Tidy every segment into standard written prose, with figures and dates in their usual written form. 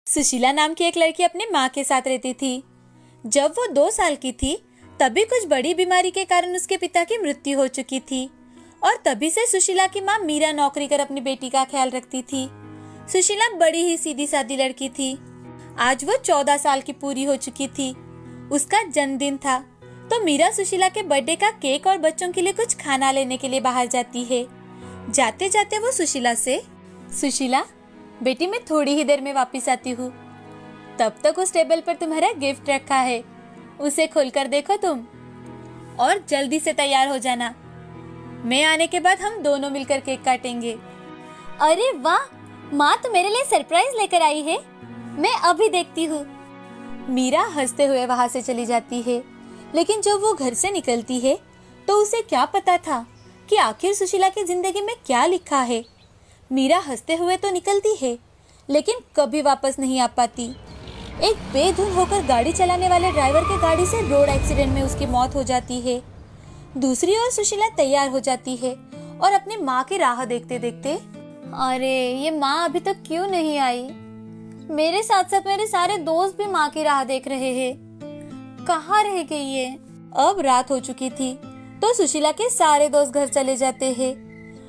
सुशीला नाम की एक लड़की अपनी माँ के साथ रहती थी। जब वो 2 साल की थी तभी कुछ बड़ी बीमारी के कारण उसके पिता की मृत्यु हो चुकी थी और तभी से सुशीला की माँ मीरा नौकरी कर अपनी बेटी का ख्याल रखती थी। सुशीला बड़ी ही सीधी सादी लड़की थी। आज वो 14 साल की पूरी हो चुकी थी। उसका जन्मदिन था तो मीरा सुशीला के बर्थडे का केक और बच्चों के लिए कुछ खाना लेने के लिए बाहर जाती है। जाते जाते वो सुशीला से, सुशीला बेटी मैं थोड़ी ही देर में वापस आती हूँ, तब तक उस टेबल पर तुम्हारा गिफ्ट रखा है, उसे खोलकर देखो तुम और जल्दी से तैयार हो जाना। मैं आने के बाद हम दोनों मिलकर केक काटेंगे। अरे वाह, माँ तो मेरे लिए सरप्राइज लेकर आई है, मैं अभी देखती हूँ। मीरा हंसते हुए वहाँ से चली जाती है। लेकिन जब वो घर से निकलती है तो उसे क्या पता था कि आखिर सुशीला की जिंदगी में क्या लिखा है। मीरा हंसते हुए तो निकलती है लेकिन कभी वापस नहीं आ पाती। एक बेधुन होकर गाड़ी चलाने वाले ड्राइवर के गाड़ी से रोड एक्सीडेंट में उसकी मौत हो जाती है। दूसरी ओर सुशीला तैयार हो जाती है और अपनी माँ की राह देखते देखते, अरे ये माँ अभी तक क्यों नहीं आई? मेरे साथ साथ मेरे सारे दोस्त भी माँ की राह देख रहे हैं, कहाँ रह गई ये? अब रात हो चुकी थी तो सुशीला के सारे दोस्त घर चले जाते हैं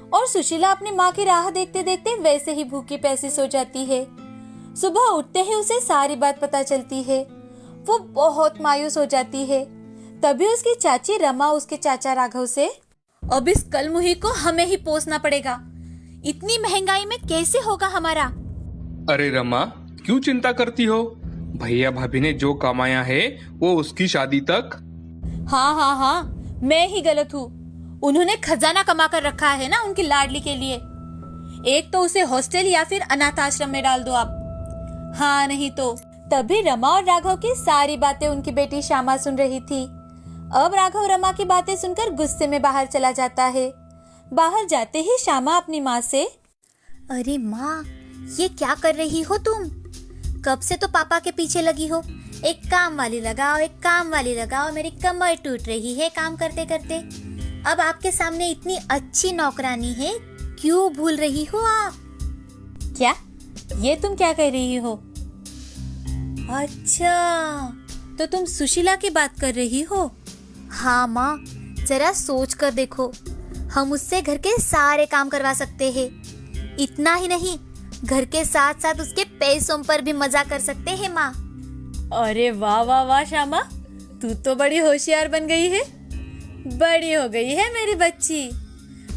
और सुशीला अपनी माँ की राह देखते देखते वैसे ही भूखी प्यासी सो जाती है। सुबह उठते ही उसे सारी बात पता चलती है। वो बहुत मायूस हो जाती है। तभी उसकी चाची रमा उसके चाचा राघव से, अब इस कलमुही को हमें ही पोसना पड़ेगा, इतनी महंगाई में कैसे होगा हमारा? अरे रमा, क्यों चिंता करती हो? भैया भाभी ने जो कमाया है वो उसकी शादी तक। हाँ, मैं ही गलत हूँ। उन्होंने खजाना कमा कर रखा है ना उनकी लाडली के लिए। एक तो उसे हॉस्टल या फिर अनाथ आश्रम में डाल दो आप। हाँ नहीं तो। तभी रमा और राघव की सारी बातें उनकी बेटी श्यामा सुन रही थी। अब राघव रमा की बातें सुनकर गुस्से में बाहर चला जाता है। बाहर जाते ही श्यामा अपनी माँ से, अरे माँ, ये क्या कर रही हो तुम? कब से तो पापा के पीछे लगी हो, एक काम वाली लगाओ, एक काम वाली लगाओ, मेरी कमर टूट रही है काम करते करते। अब आपके सामने इतनी अच्छी नौकरानी है, क्यों भूल रही हो आप? क्या? ये तुम क्या कह रही हो? अच्छा, तो तुम सुशीला की बात कर रही हो? हाँ माँ, जरा सोच कर देखो, हम उससे घर के सारे काम करवा सकते हैं। इतना ही नहीं, घर के साथ साथ उसके पैसों पर भी मजा कर सकते हैं माँ। अरे वाह वाह वाह श्यामा, तू तो बड़ी होशियार बन गई है। बड़ी हो गई है मेरी बच्ची,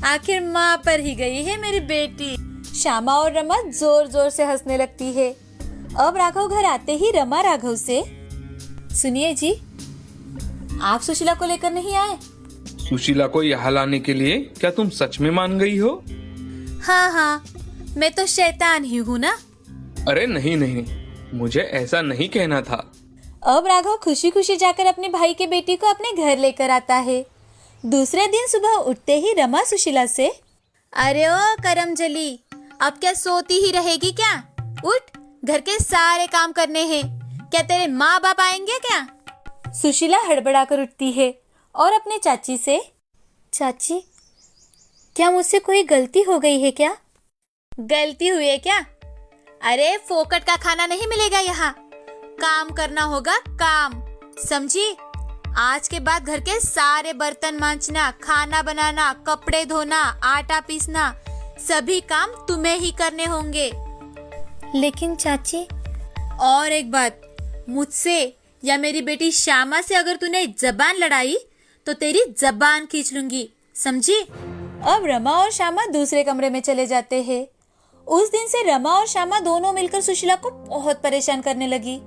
आखिर माँ पर ही गई है मेरी बेटी। श्यामा और रमा जोर जोर से हंसने लगती है। अब राघव घर आते ही रमा राघव से, सुनिए जी, आप सुशीला को लेकर नहीं आए? सुशीला को यहाँ लाने के लिए क्या तुम सच में मान गई हो? हाँ, मैं तो शैतान ही हूँ ना। अरे नहीं, मुझे ऐसा नहीं कहना था। अब राघव खुशी खुशी जाकर अपने भाई के बेटी को अपने घर लेकर आता है। दूसरे दिन सुबह उठते ही रमा सुशीला से, अरे ओ करमजली, अब क्या सोती ही रहेगी क्या? उठ, घर के सारे काम करने हैं। क्या तेरे माँ बाप आएंगे क्या? सुशीला हड़बड़ाकर उठती है और अपने चाची से, चाची, क्या मुझसे कोई गलती हो गई है क्या? गलती हुई है क्या? अरे फोकट का खाना नहीं मिलेगा यहाँ, काम करना होगा काम, समझी? आज के बाद घर के सारे बर्तन मांजना, खाना बनाना, कपड़े धोना, आटा पीसना, सभी काम तुम्हें ही करने होंगे। लेकिन चाची, और एक बात, मुझसे या मेरी बेटी श्यामा से अगर तूने जबान लड़ाई तो तेरी जबान खींच लूंगी, समझी? अब रमा और श्यामा दूसरे कमरे में चले जाते हैं। उस दिन से रमा और श्यामा दोनों मिलकर सुशीला को बहुत परेशान करने लगी।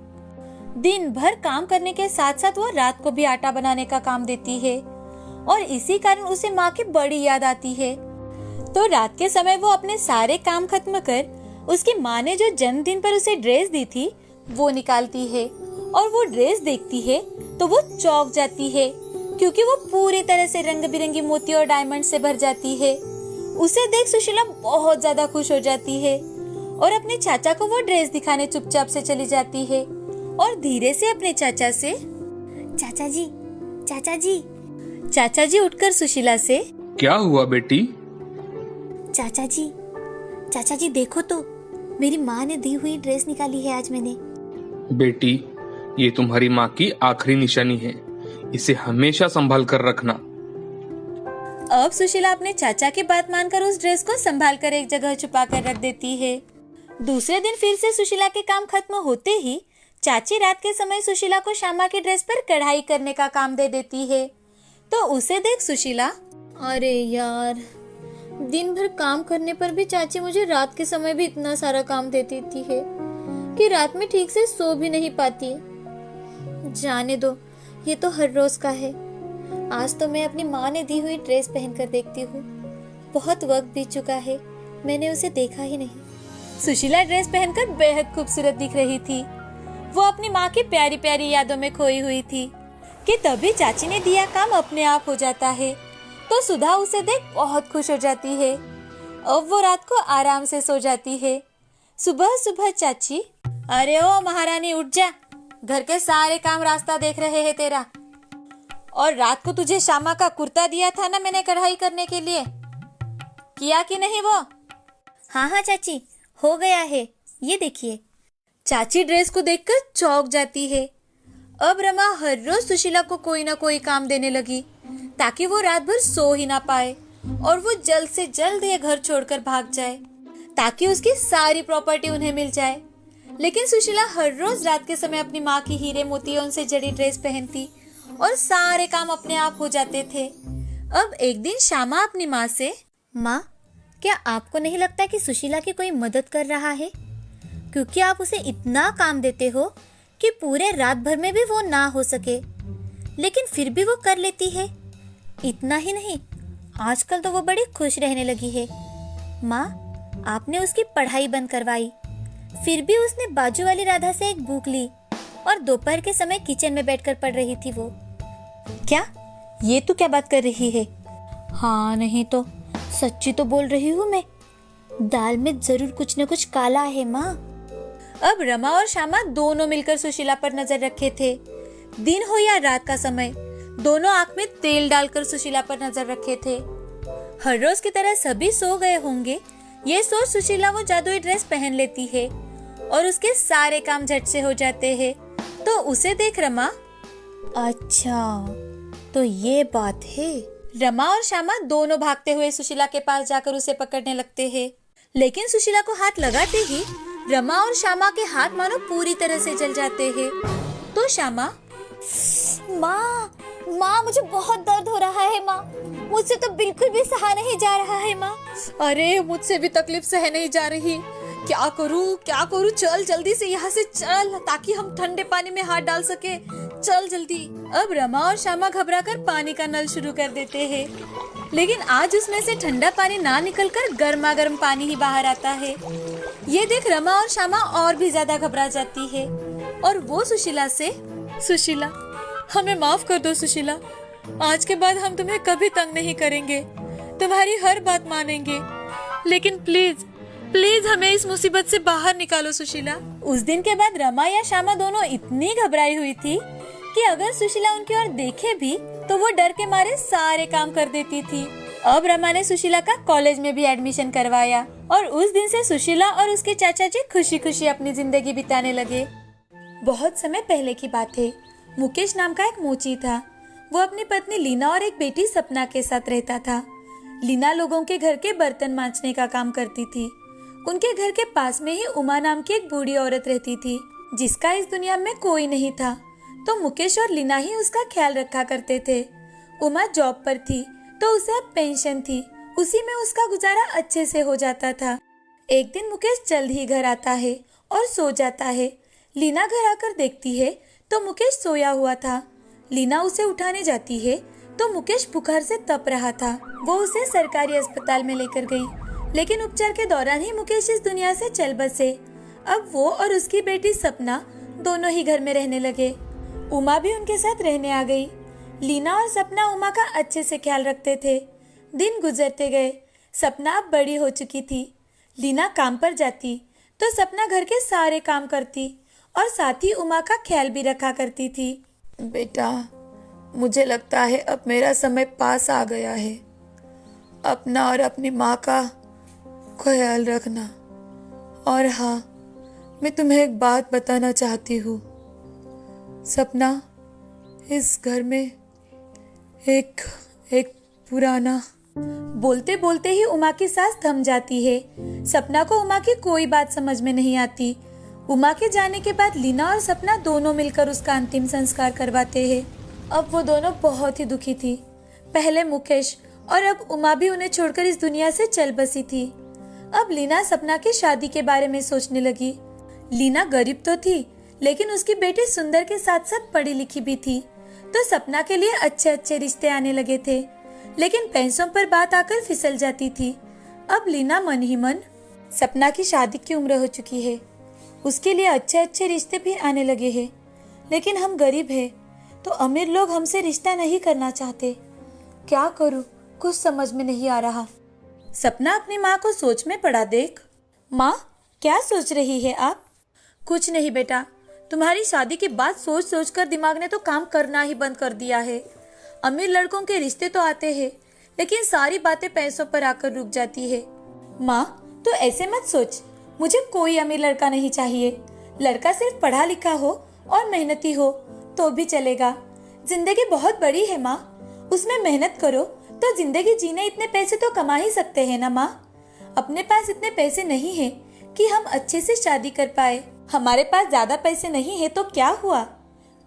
दिन भर काम करने के साथ साथ वो रात को भी आटा बनाने का काम देती है और इसी कारण उसे माँ की बड़ी याद आती है। तो रात के समय वो अपने सारे काम खत्म कर उसकी माँ ने जो जन्मदिन पर उसे ड्रेस दी थी वो निकालती है और वो ड्रेस देखती है तो वो चौंक जाती है क्योंकि वो पूरी तरह से रंग बिरंगी मोती और डायमंड से भर जाती है। उसे देख सुशीला बहुत ज्यादा खुश हो जाती है और अपने चाचा को वो ड्रेस दिखाने चुपचाप से चली जाती है और धीरे से अपने चाचा से, चाचा जी उठकर सुशीला से, क्या हुआ बेटी? चाचा जी देखो तो, मेरी माँ ने दी हुई ड्रेस निकाली है आज मैंने। बेटी, ये तुम्हारी माँ की आखिरी निशानी है, इसे हमेशा संभाल कर रखना। अब सुशीला अपने चाचा की बात मानकर उस ड्रेस को संभाल कर एक जगह छुपा कर रख देती है। दूसरे दिन फिर से सुशीला के काम खत्म होते ही चाची रात के समय सुशीला को श्यामा की ड्रेस पर कढ़ाई करने का काम दे देती है। तो उसे देख सुशीला, अरे यार, दिन भर काम करने पर भी चाची मुझे रात के समय भी इतना सारा काम दे देती है कि रात में ठीक से सो भी नहीं पाती। जाने दो, ये तो हर रोज का है। आज तो मैं अपनी माँ ने दी हुई ड्रेस पहनकर देखती हूँ। बहुत वक्त बीत चुका है, मैंने उसे देखा ही नहीं। सुशीला ड्रेस पहनकर बेहद खूबसूरत दिख रही थी। वो अपनी माँ की प्यारी प्यारी यादों में खोई हुई थी कि तभी चाची ने दिया काम अपने आप हो जाता है। तो सुधा उसे देख बहुत खुश हो जाती है। अब वो रात को आराम से सो जाती है। सुबह सुबह चाची, अरे ओ महारानी उठ जा, घर के सारे काम रास्ता देख रहे हैं तेरा। और रात को तुझे श्यामा का कुर्ता दिया था ना मैंने कढ़ाई करने के लिए, किया कि नहीं वो? हाँ हाँ चाची, हो गया है, ये देखिए। चाची ड्रेस को देखकर चौंक जाती है। अब रमा हर रोज सुशीला को कोई ना कोई काम देने लगी ताकि वो रात भर सो ही ना पाए और वो जल्द से जल्द ये घर छोड़कर भाग जाए ताकि उसकी सारी प्रॉपर्टी उन्हें मिल जाए। लेकिन सुशीला हर रोज रात के समय अपनी माँ की हीरे मोतियों से जड़ी ड्रेस पहनती और सारे काम अपने आप हो जाते थे। अब एक दिन श्यामा अपनी माँ से, माँ, क्या आपको नहीं लगता कि सुशीला की कोई मदद कर रहा है? क्योंकि आप उसे इतना काम देते हो कि पूरे रात भर में भी वो ना हो सके, लेकिन फिर भी वो कर लेती है। इतना ही नहीं, आजकल तो वो बड़ी खुश रहने लगी है। माँ, आपने उसकी पढ़ाई बंद करवाई, फिर भी उसने बाजू वाली राधा से एक बुक ली और दोपहर के समय किचन में बैठकर पढ़ रही थी वो। क्या? ये तू क्या बात कर रही है? हाँ नहीं तो सच्ची तो बोल रही हूँ मैं। दाल में जरूर कुछ न कुछ काला है माँ। अब रमा और श्यामा दोनों मिलकर सुशीला पर नजर रखे थे। दिन हो या रात का समय, दोनों आंख में तेल डालकर सुशीला पर नजर रखे थे। हर रोज की तरह सभी सो गए होंगे, ये सोच सुशीला वो जादुई ड्रेस पहन लेती है और उसके सारे काम झट से हो जाते हैं। तो उसे देख रमा, अच्छा तो ये बात है। रमा और श्यामा दोनों भागते हुए सुशीला के पास जाकर उसे पकड़ने लगते हैं। लेकिन सुशीला को हाथ लगाते ही रमा और श्यामा के हाथ मानो पूरी तरह से जल जाते हैं। तो श्यामा, माँ मुझे बहुत दर्द हो रहा है माँ, मुझसे तो बिल्कुल भी सहा नहीं जा रहा है माँ। अरे मुझसे भी तकलीफ सह नहीं जा रही, क्या करूँ? चल जल्दी से यहाँ से चल ताकि हम ठंडे पानी में हाथ डाल सके, चल जल्दी। अब रमा और श्यामा घबराकर पानी का नल शुरू कर देते हैं, लेकिन आज उसमें से ठंडा पानी ना निकलकर गर्मा गर्म पानी ही बाहर आता है। ये देख रमा और श्यामा और भी ज्यादा घबरा जाती है और वो सुशीला से, सुशीला हमें माफ कर दो सुशीला, आज के बाद हम तुम्हें कभी तंग नहीं करेंगे, तुम्हारी हर बात मानेंगे, लेकिन प्लीज प्लीज हमें इस मुसीबत से बाहर निकालो सुशीला। उस दिन के बाद रमा या श्यामा दोनों इतनी घबराई हुई थी कि अगर सुशीला उनकी ओर देखे भी तो वो डर के मारे सारे काम कर देती थी। अब रमा ने सुशीला का कॉलेज में भी एडमिशन करवाया और उस दिन से सुशीला और उसके चाचा जी खुशी खुशी अपनी जिंदगी बिताने लगे। बहुत समय पहले की बात है। मुकेश नाम का एक मोची था। वो अपनी पत्नी लीना और एक बेटी सपना के साथ रहता था। लीना लोगों के घर के बर्तन मांजने का काम करती थी। उनके घर के पास में ही उमा नाम की एक बूढ़ी औरत रहती थी जिसका इस दुनिया में कोई नहीं था, तो मुकेश और लीना ही उसका ख्याल रखा करते थे। उमा जॉब पर थी तो उसे अब पेंशन थी, उसी में उसका गुजारा अच्छे से हो जाता था। एक दिन मुकेश जल्द ही घर आता है और सो जाता है। लीना घर आकर देखती है तो मुकेश सोया हुआ था। लीना उसे उठाने जाती है तो मुकेश बुखार से तप रहा था। वो उसे सरकारी अस्पताल में लेकर गई, लेकिन उपचार के दौरान ही मुकेश इस दुनिया से चल बसे। अब वो और उसकी बेटी सपना दोनों ही घर में रहने लगे। उमा भी उनके साथ रहने आ गई। लीना और सपना उमा का अच्छे से ख्याल रखते थे। दिन गुजरते गए। सपना अब बड़ी हो चुकी थी। लीना काम पर जाती तो सपना घर के सारे काम करती और साथ ही उमा का ख्याल भी रखा करती थी। बेटा, मुझे लगता है अब मेरा समय पास आ गया है। अपना और अपनी माँ का ख्याल रखना और हाँ, मैं तुम्हें एक बात बताना चाहती हूँ सपना, इस घर में एक एक पुराना। बोलते बोलते ही उमा की सांस थम जाती है। सपना को उमा की कोई बात समझ में नहीं आती। उमा के जाने के बाद लीना और सपना दोनों मिलकर उसका अंतिम संस्कार करवाते हैं। अब वो दोनों बहुत ही दुखी थी। पहले मुकेश और अब उमा भी उन्हें छोड़कर इस दुनिया से चल बसी थी। अब लीना सपना की शादी के बारे में सोचने लगी। लीना गरीब तो थी, लेकिन उसकी बेटी सुंदर के साथ साथ पढ़ी लिखी भी थी, तो सपना के लिए अच्छे अच्छे रिश्ते आने लगे थे। लेकिन पैसों पर बात आकर फिसल जाती थी। अब लीना मन ही मन, सपना की शादी की उम्र हो चुकी है, उसके लिए अच्छे अच्छे रिश्ते भी आने लगे हैं, लेकिन हम गरीब हैं, तो अमीर लोग हमसे रिश्ता नहीं करना चाहते। क्या करूं, कुछ समझ में नहीं आ रहा। सपना अपनी माँ को सोच में पड़ा देख। माँ, क्या सोच रही है आप? कुछ नहीं बेटा, तुम्हारी शादी की बात सोच सोच कर दिमाग ने तो काम करना ही बंद कर दिया है। अमीर लड़कों के रिश्ते तो आते हैं, लेकिन सारी बातें पैसों पर आकर रुक जाती है। माँ, तो ऐसे मत सोच, मुझे कोई अमीर लड़का नहीं चाहिए। लड़का सिर्फ पढ़ा लिखा हो और मेहनती हो तो भी चलेगा। जिंदगी बहुत बड़ी है माँ, उसमें मेहनत करो तो जिंदगी जीने इतने पैसे तो कमा ही सकते हैं ना माँ। अपने पास इतने पैसे नहीं है कि हम अच्छे से शादी कर पाए। हमारे पास ज्यादा पैसे नहीं है तो क्या हुआ?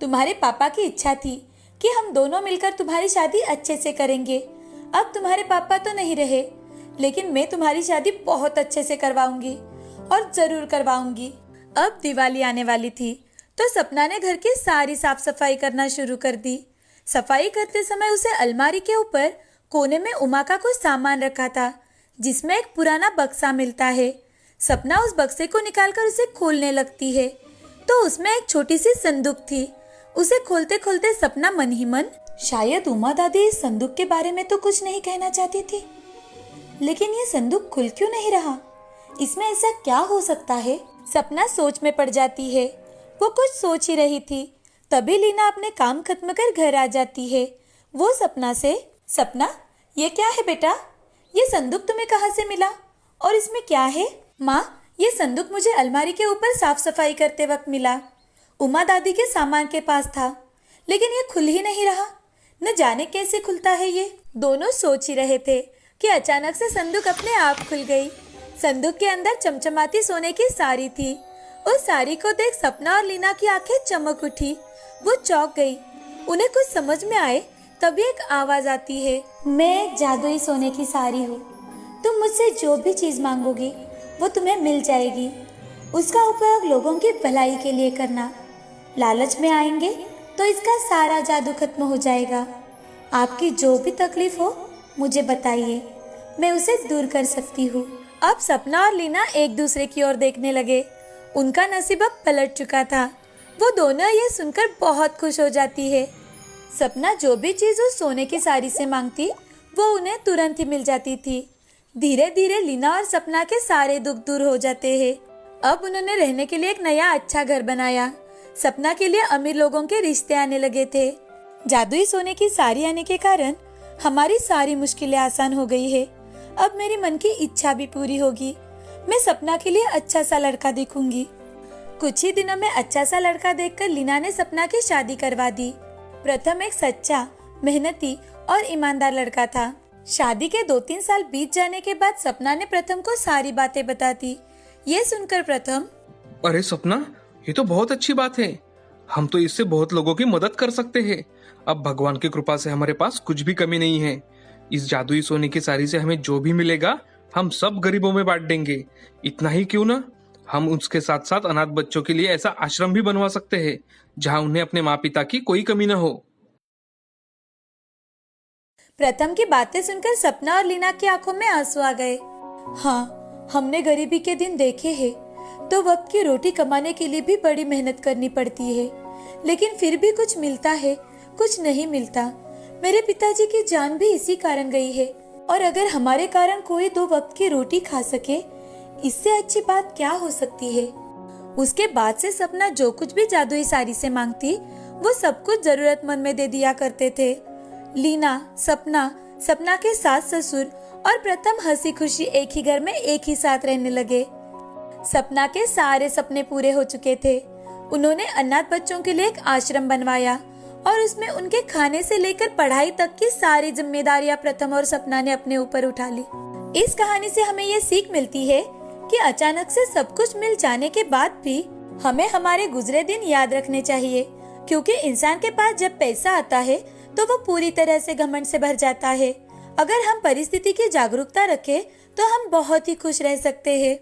तुम्हारे पापा की इच्छा थी कि हम दोनों मिलकर तुम्हारी शादी अच्छे से करेंगे। अब तुम्हारे पापा तो नहीं रहे, लेकिन मैं तुम्हारी शादी बहुत अच्छे से करवाऊंगी और जरूर करवाऊंगी। अब दिवाली आने वाली थी, तो सपना ने घर की सारी साफ सफाई करना शुरू कर दी। सफाई करते समय उसे अलमारी के ऊपर कोने में उमा का कुछ सामान रखा था, जिसमें एक पुराना बक्सा मिलता है। सपना उस बक्से को निकालकर उसे खोलने लगती है, तो उसमें एक छोटी सी संदूक थी। उसे खोलते खोलते सपना मन ही मन, शायद उमा दादी इस संदूक के बारे में तो कुछ नहीं कहना चाहती थी, लेकिन ये संदूक खुल क्यों नहीं रहा? इसमें ऐसा क्या हो सकता है? सपना सोच में पड़ जाती है। वो कुछ सोच ही रही थी, तभी लीना अपने काम खत्म कर घर आ जाती है। वो सपना से, सपना, ये क्या है बेटा? ये संदूक तुम्हें कहाँ से मिला और इसमें क्या है? माँ, ये संदूक मुझे अलमारी के ऊपर साफ सफाई करते वक्त मिला। उमा दादी के सामान के पास था, लेकिन ये खुल ही नहीं रहा। न जाने कैसे खुलता है ये। दोनों सोच ही रहे थे कि अचानक से संदूक अपने आप खुल गई। संदूक के अंदर चमचमाती सोने की साड़ी थी। उस साड़ी को देख सपना और लीना की आंखें चमक उठी। वो चौंक गई। उन्हें कुछ समझ में आए तभी एक आवाज आती है, मैं एक जादुई सोने की साड़ी हूँ। तुम मुझसे जो भी चीज मांगोगी वो तुम्हें मिल जाएगी। उसका उपयोग लोगों की भलाई के लिए करना। लालच में आएंगे तो इसका सारा जादू खत्म हो जाएगा। आपकी जो भी तकलीफ हो मुझे बताइए, मैं उसे दूर कर सकती हूँ। अब सपना और लीना एक दूसरे की ओर देखने लगे। उनका नसीब अब पलट चुका था। वो दोनों ये सुनकर बहुत खुश हो जाती है। सपना जो भी चीज उस सोने की साड़ी से मांगती वो उन्हें तुरंत ही मिल जाती थी। धीरे धीरे लीना और सपना के सारे दुख दूर हो जाते हैं। अब उन्होंने रहने के लिए एक नया अच्छा घर बनाया। सपना के लिए अमीर लोगों के रिश्ते आने लगे थे। जादुई सोने की साड़ी आने के कारण हमारी सारी मुश्किलें आसान हो गई है। अब मेरी मन की इच्छा भी पूरी होगी। मैं सपना के लिए अच्छा सा लड़का देखूंगी। कुछ ही दिनों में अच्छा सा लड़का देखकर लीना ने सपना की शादी करवा दी। प्रथम एक सच्चा, मेहनती और ईमानदार लड़का था। शादी के 2-3 साल बीत जाने के बाद सपना ने प्रथम को सारी बातें बता दी। ये सुनकर प्रथम, अरे सपना, ये तो बहुत अच्छी बात है। हम तो इससे बहुत लोगों की मदद कर सकते हैं। अब भगवान की कृपा से हमारे पास कुछ भी कमी नहीं है। इस जादुई सोने की साड़ी से हमें जो भी मिलेगा हम सब गरीबों में बांट देंगे। इतना ही क्यों ना, हम उसके साथ साथ अनाथ बच्चों के लिए ऐसा आश्रम भी बनवा सकते हैं जहां उन्हें अपने माँ पिता की कोई कमी न हो। प्रथम की बातें सुनकर सपना और लीना की आंखों में आंसू आ गए। हाँ, हमने गरीबी के दिन देखे हैं, तो वक्त की रोटी कमाने के लिए भी बड़ी मेहनत करनी पड़ती है, लेकिन फिर भी कुछ मिलता है, कुछ नहीं मिलता। मेरे पिताजी की जान भी इसी कारण गई है, और अगर हमारे कारण कोई 2 वक्त की रोटी खा सके, इससे अच्छी बात क्या हो सकती है। उसके बाद से सपना जो कुछ भी जादुई साड़ी से मांगती वो सब कुछ जरूरतमंद में दे दिया करते थे। लीना, सपना, सपना के सास ससुर और प्रथम हंसी खुशी एक ही घर में एक ही साथ रहने लगे। सपना के सारे सपने पूरे हो चुके थे। उन्होंने अनाथ बच्चों के लिए एक आश्रम बनवाया और उसमें उनके खाने से लेकर पढ़ाई तक की सारी जिम्मेदारियां प्रथम और सपना ने अपने ऊपर उठा ली। इस कहानी से हमें ये सीख मिलती है कि अचानक से सब कुछ मिल जाने के बाद भी हमें हमारे गुजरे दिन याद रखने चाहिए, क्योंकि इंसान के पास जब पैसा आता है तो वो पूरी तरह से घमंड से भर जाता है। अगर हम परिस्थिति की जागरूकता रखें तो हम बहुत ही खुश रह सकते हैं।